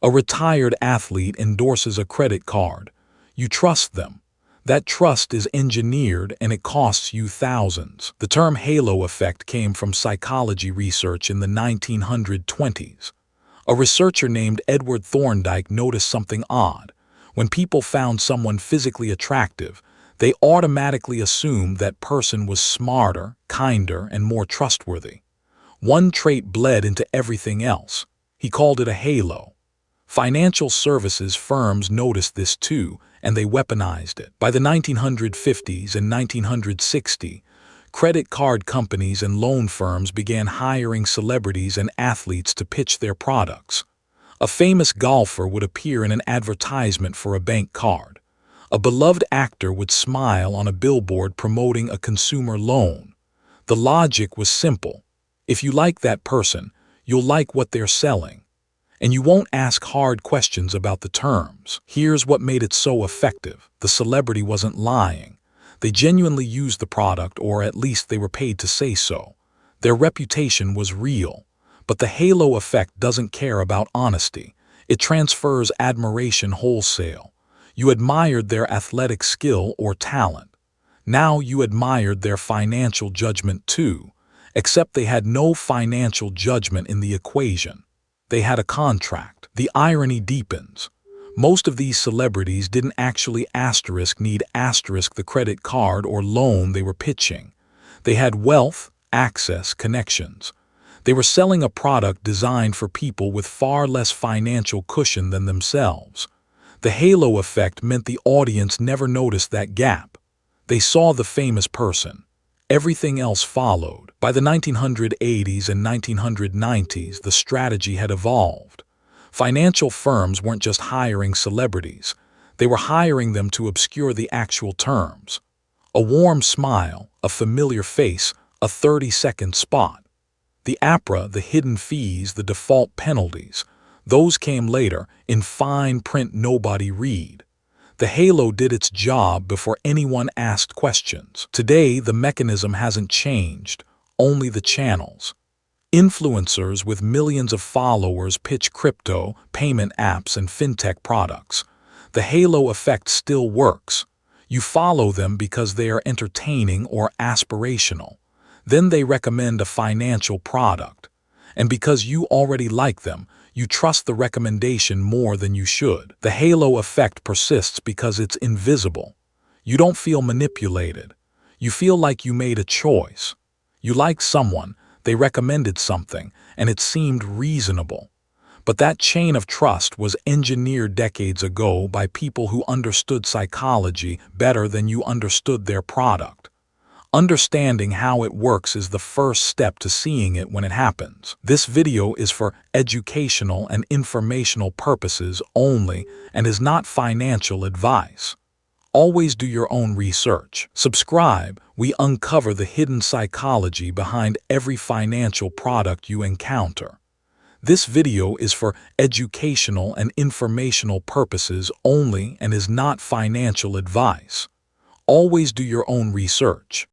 A retired athlete endorses a credit card. You trust them. That trust is engineered and it costs you thousands. The term halo effect came from psychology research in the 1920s. A researcher named Edward Thorndike noticed something odd. When people found someone physically attractive, they automatically assumed that person was smarter, kinder, and more trustworthy. One trait bled into everything else. He called it a halo. Financial services firms noticed this too, and they weaponized it. By the 1950s and 1960s, credit card companies and loan firms began hiring celebrities and athletes to pitch their products. A famous golfer would appear in an advertisement for a bank card. A beloved actor would smile on a billboard promoting a consumer loan. The logic was simple. If you like that person, you'll like what they're selling. And you won't ask hard questions about the terms. Here's what made it so effective. The celebrity wasn't lying. They genuinely used the product, or at least they were paid to say so. Their reputation was real. But the halo effect doesn't care about honesty. It transfers admiration wholesale. You admired their athletic skill or talent. Now you admired their financial judgment too, except they had no financial judgment in the equation. They had a contract. The irony deepens. Most of these celebrities didn't actually need the credit card or loan they were pitching. They had wealth, access, connections. They were selling a product designed for people with far less financial cushion than themselves. The halo effect meant the audience never noticed that gap. They saw the famous person. Everything else followed. By the 1980s and 1990s, the strategy had evolved. Financial firms weren't just hiring celebrities. They were hiring them to obscure the actual terms. A warm smile, a familiar face, a 30-second spot. The APRA, the hidden fees, the default penalties, those came later in fine print nobody read. The halo did its job before anyone asked questions. Today, the mechanism hasn't changed, only the channels. Influencers with millions of followers pitch crypto, payment apps, and fintech products. The halo effect still works. You follow them because they are entertaining or aspirational. Then they recommend a financial product. And because you already like them, you trust the recommendation more than you should. The halo effect persists because it's invisible. You don't feel manipulated. You feel like you made a choice. You like someone, they recommended something, and it seemed reasonable. But that chain of trust was engineered decades ago by people who understood psychology better than you understood their product. Understanding how it works is the first step to seeing it when it happens. This video is for educational and informational purposes only and is not financial advice. Always do your own research. Subscribe. We uncover the hidden psychology behind every financial product you encounter. This video is for educational and informational purposes only and is not financial advice. Always do your own research.